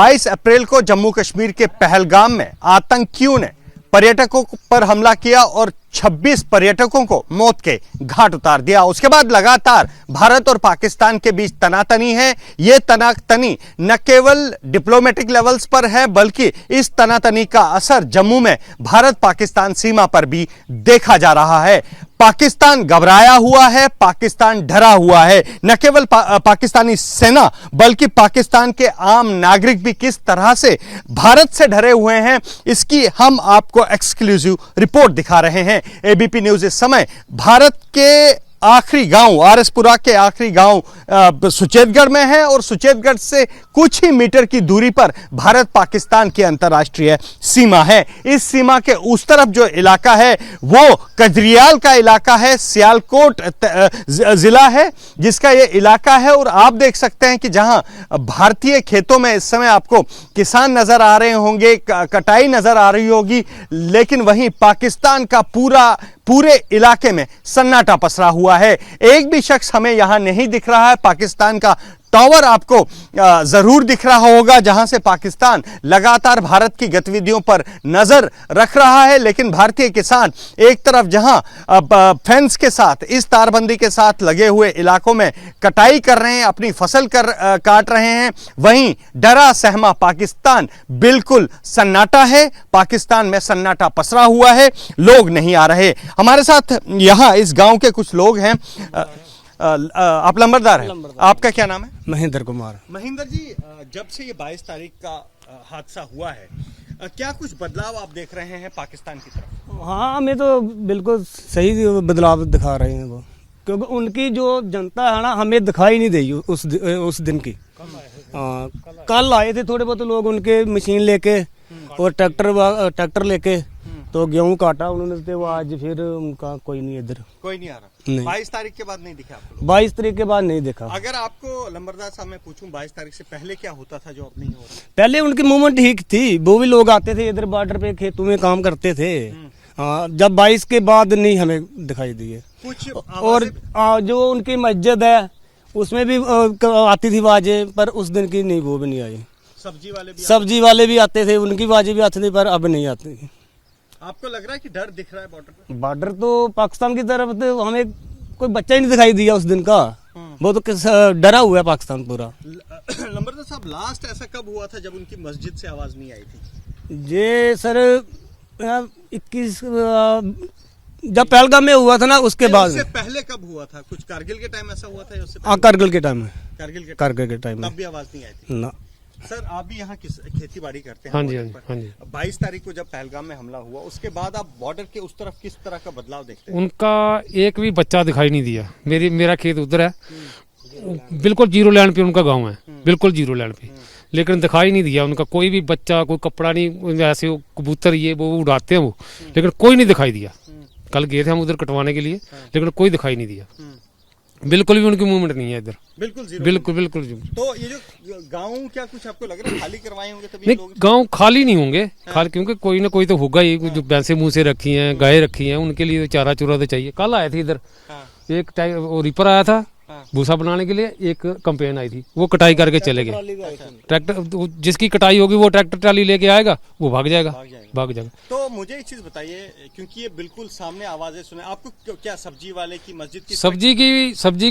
22 अप्रैल को जम्मू कश्मीर के पहलगाम में आतंकियों ने पर्यटकों पर हमला किया और 26 पर्यटकों को मौत के घाट उतार दिया। उसके बाद लगातार भारत और पाकिस्तान के बीच तनातनी है। यह तनातनी न केवल डिप्लोमेटिक लेवल्स पर है बल्कि इस तनातनी का असर जम्मू में भारत पाकिस्तान सीमा पर भी देखा जा रहा है। पाकिस्तान घबराया हुआ है, पाकिस्तान डरा हुआ है। न केवल पाकिस्तानी सेना बल्कि पाकिस्तान के आम नागरिक भी किस तरह से भारत से डरे हुए हैं, इसकी हम आपको एक्सक्लूसिव रिपोर्ट दिखा रहे हैं। एबीपी न्यूज इस समय भारत के आखिरी गांव आरएसपुरा के आखिरी गांव सुचेतगढ़ में है और सुचेतगढ़ से कुछ ही मीटर की दूरी पर भारत पाकिस्तान की अंतर्राष्ट्रीय सीमा है। इस सीमा के उस तरफ जो इलाका है वो कजरियाल का इलाका है, सियालकोट जिला है जिसका ये इलाका है। और आप देख सकते हैं कि जहां भारतीय खेतों में इस समय आपको किसान नजर आ रहे होंगे, कटाई नजर आ रही होगी, लेकिन वहीं पाकिस्तान का पूरे इलाके में सन्नाटा पसरा हुआ है। एक भी शख्स हमें यहां नहीं दिख रहा है। पाकिस्तान का टावर आपको जरूर दिख रहा होगा जहां से पाकिस्तान लगातार भारत की गतिविधियों पर नजर रख रहा है, लेकिन भारतीय किसान एक तरफ जहां फेंस के साथ, इस तारबंदी के साथ लगे हुए इलाकों में कटाई कर रहे हैं, अपनी फसल काट रहे हैं, वहीं डरा सहमा पाकिस्तान बिल्कुल सन्नाटा है। पाकिस्तान में सन्नाटा पसरा हुआ है, लोग नहीं आ रहे। हमारे साथ यहां इस गांव के कुछ लोग हैं। आप लंबरदार हैं, आपका क्या नाम है? महेंद्र कुमार। महेंद्र जी, जब से ये 22 तारीख का हादसा हुआ है, क्या कुछ बदलाव आप देख रहे हैं पाकिस्तान की तरफ? हाँ, हमें तो बिल्कुल सही बदलाव दिखा रहे हैं वो, क्योंकि उनकी जो जनता है ना, हमें दिखाई नहीं देगी उस दिन की। कल आए थे थोड़े बहुत लोग उनके मशीन लेके और ट्रैक्टर लेके, तो गेहूं काटा उन्होंने, तो आज फिर उनका कोई नहीं, इधर कोई नहीं आ रहा। 22 तारीख के बाद नहीं दिखा आपको? 22 तारीख के बाद नहीं देखा। अगर आपको लंबरदार साहब मैं पूछूं 22 तारीख से पहले क्या होता था जो अब नहीं हो रहा? पहले उनकी मूवमेंट ठीक थी, वो भी लोग आते थे इधर बॉर्डर पे खेतों में काम करते थे। जब 22 के बाद नहीं हमें दिखाई दिए कुछ। और जो उनकी मस्जिद है उसमें भी आती थी आवाजें, पर उस दिन की नहीं, वो भी नहीं आई। सब्जी वाले भी आते थे, उनकी आवाजें भी आती थी, पर अब नहीं आती। आपको लग रहा है कि डर दिख रहा है बॉर्डर पे? बॉर्डर तो पाकिस्तान की तरफ तो हमें कोई बच्चा ही नहीं दिखाई दिया उस दिन का। वो तो डरा हुआ है पाकिस्तान पूरा। लंबरदार साहब, लास्ट ऐसा कब हुआ था जब उनकी मस्जिद से आवाज नहीं आई थी? ये सर 21 जब पहलगाम में हुआ था ना, उसके बाद। उससे पहले कब हुआ था? कुछ कारगिल के टाइम ऐसा हुआ था? हाँ, कारगिल के टाइम में। कारगिल के टाइम में तब भी आवाज नहीं आई थी ना। सर, आप भी यहाँ खेती बाड़ी करते हैं? हाँ जी, हाँ जी। 22 तारीख को जब पहलगाम में हमला हुआ, उसके बाद आप बॉर्डर के उस तरफ किस तरह का बदलाव देखते हैं? उनका एक भी बच्चा दिखाई नहीं दिया। मेरा खेत उधर है, बिल्कुल जीरो लाइन पे उनका गांव है, बिल्कुल जीरो लाइन पे, लेकिन दिखाई नहीं दिया उनका कोई भी बच्चा, कोई कपड़ा नहीं, ऐसे वो कबूतर ये वो उड़ाते हैं वो, लेकिन कोई नहीं दिखाई दिया। कल गए थे हम उधर कटवाने के लिए, लेकिन कोई दिखाई नहीं दिया। बिल्कुल भी उनकी मूवमेंट नहीं है इधर, बिल्कुल। तो ये जो गांव, क्या कुछ आपको लग रहा है खाली करवाए होंगे तभी? नहीं, गांव खाली नहीं होंगे, खाली क्योंकि कोई ना कोई तो होगा ही। जो भैंसे मुंह से रखी हैं, गाय रखी हैं, उनके लिए चारा चूरा तो चाहिए। कल आए थे इधर एक टाइम, वो रिपर आया था भूसा बनाने के लिए, एक कंपेन आई थी, वो कटाई करके चले गए। ट्रैक्टर जिसकी कटाई होगी वो ट्रैक्टर ट्राली लेके आएगा, वो भाग जाएगा। तो मुझे एक चीज बताइए, क्योंकि ये बिल्कुल सामने आवाजें सुने, आपको क्या सब्जी वाले की मस्जिद की सब्जी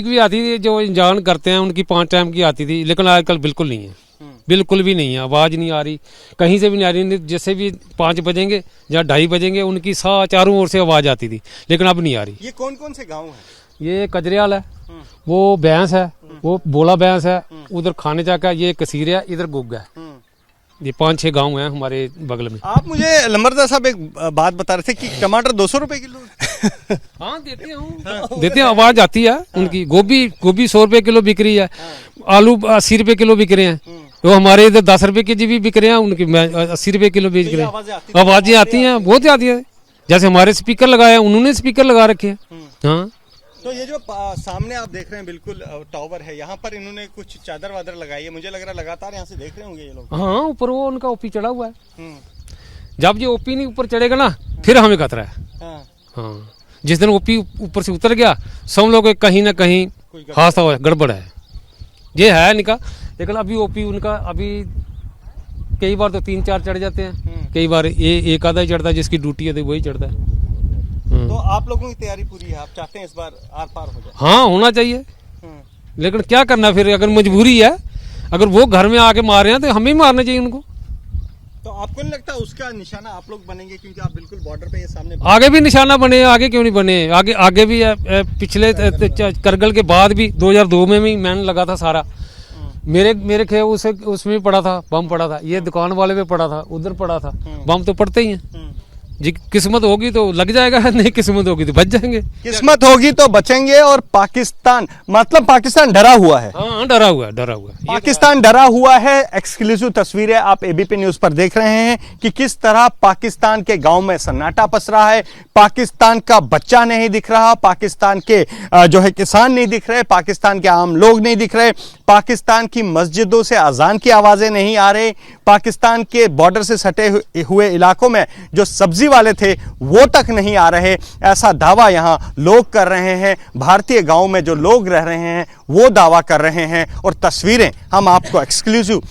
की भी आती थी, जो इंजान करते हैं उनकी 5 टाइम की आती थी, लेकिन आजकल बिल्कुल नहीं है, बिल्कुल भी नहीं है। आवाज नहीं आ रही, कहीं से भी नहीं आ रही। जैसे भी 5 बजेंगे या 2:30 बजेंगे, उनकी चारों ओर से आवाज आती थी, लेकिन अब नहीं आ रही। ये कौन कौन से गाँव है? ये कजरियाल है, वो भैंस है, वो बोला भैंस है, उधर खाने जाकर ये कसीर है, इधर गुग है। ये 5-6 गांव हैं हमारे बगल में। आप मुझे लंबरदार साहब एक बात बता रहे थे कि टमाटर 200 रुपए किलो? हाँ, देते हैं, आवाज आती है उनकी। गोभी 100 रुपए किलो बिक रही है, आलू 80 रुपए किलो बिक रहे हैं, तो हमारे इधर 10 रुपए के जी भी बिक रहे हैं, उनकी 80 रुपए किलो बेच रहे हैं। आवाजें आती हैं, बहुत आती है। जैसे हमारे स्पीकर लगाए, उन्होंने स्पीकर लगा रखे हैं। हाँ, तो ये जो सामने आप देख रहे हैं बिल्कुल टावर है, यहाँ पर इन्होंने कुछ चादर वादर लगाई है, मुझे लग रहा है लगातार यहाँ से देख रहे होंगे ये लोग। हाँ, ऊपर वो उनका ओपी चढ़ा हुआ है। जब ये ओपी नहीं ऊपर चढ़ेगा ना, फिर हमें खतरा है। हाँ, जिस दिन ओपी ऊपर से उतर गया, सब लोग कहीं ना कहीं हादसा हुआ, गड़बड़ है, ये है इनका। लेकिन अभी ओपी उनका अभी कई बार तो 3-4 चढ़ जाते हैं, कई बार एक आधा ही चढ़ता है, जिसकी ड्यूटी है तो वही चढ़ता है। तो आप लोगों की तैयारी पूरी है, आप चाहते हैं इस बार आर पार हो जाए? हाँ, होना चाहिए, लेकिन क्या करना फिर, अगर मजबूरी है, अगर वो घर में आके मार रहे हैं तो हमें ही मारना चाहिए उनको। तो आपको नहीं लगता उसका निशाना आप लोग बनेंगे, क्योंकि आप बिल्कुल बॉर्डर पे ये सामने आगे भी निशाना बने, आगे क्यों नहीं बने, आगे भी है। पिछले करगिल के बाद भी 2002 में भी मैंने लगा था सारा, मेरे खे उसमें भी पड़ा था, बम पड़ा था, ये दुकान वाले पे पड़ा था, उधर पड़ा था, बम तो पड़ते ही हैं। जी, किस्मत होगी तो लग जाएगा, नहीं किस्मत होगी तो बच जाएंगे। किस्मत होगी तो बचेंगे। और पाकिस्तान, मतलब पाकिस्तान डरा हुआ है। हाँ, डरा हुआ है। पाकिस्तान डरा हुआ है। एक्सक्लूसिव तस्वीरें आप एबीपी न्यूज पर देख रहे हैं कि किस तरह पाकिस्तान के गांव में सन्नाटा पस रहा है। पाकिस्तान का बच्चा नहीं दिख रहा, पाकिस्तान के जो है किसान नहीं दिख रहे, पाकिस्तान के आम लोग नहीं दिख रहे, पाकिस्तान की मस्जिदों से अजान की आवाजें नहीं आ रही, पाकिस्तान के बॉर्डर से सटे हुए इलाकों में जो सब्जी वाले थे वो तक नहीं आ रहे। ऐसा दावा यहां लोग कर रहे हैं, भारतीय गांव में जो लोग रह रहे हैं वो दावा कर रहे हैं। और तस्वीरें हम आपको एक्सक्लूसिव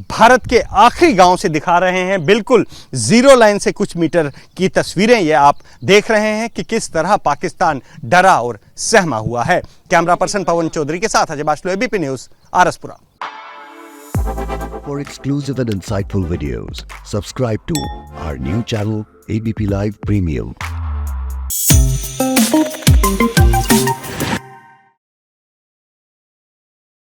भारत के आखिरी गांव से दिखा रहे हैं, बिल्कुल जीरो लाइन से कुछ मीटर की तस्वीरें ये आप देख रहे हैं कि किस तरह पाकिस्तान डरा और सहमा हुआ है। कैमरा पर्सन पवन चौधरी के साथ Ajay Bashlo, ABP News, Arsapura. For exclusive and insightful videos, subscribe to our new channel ABP Live Premium.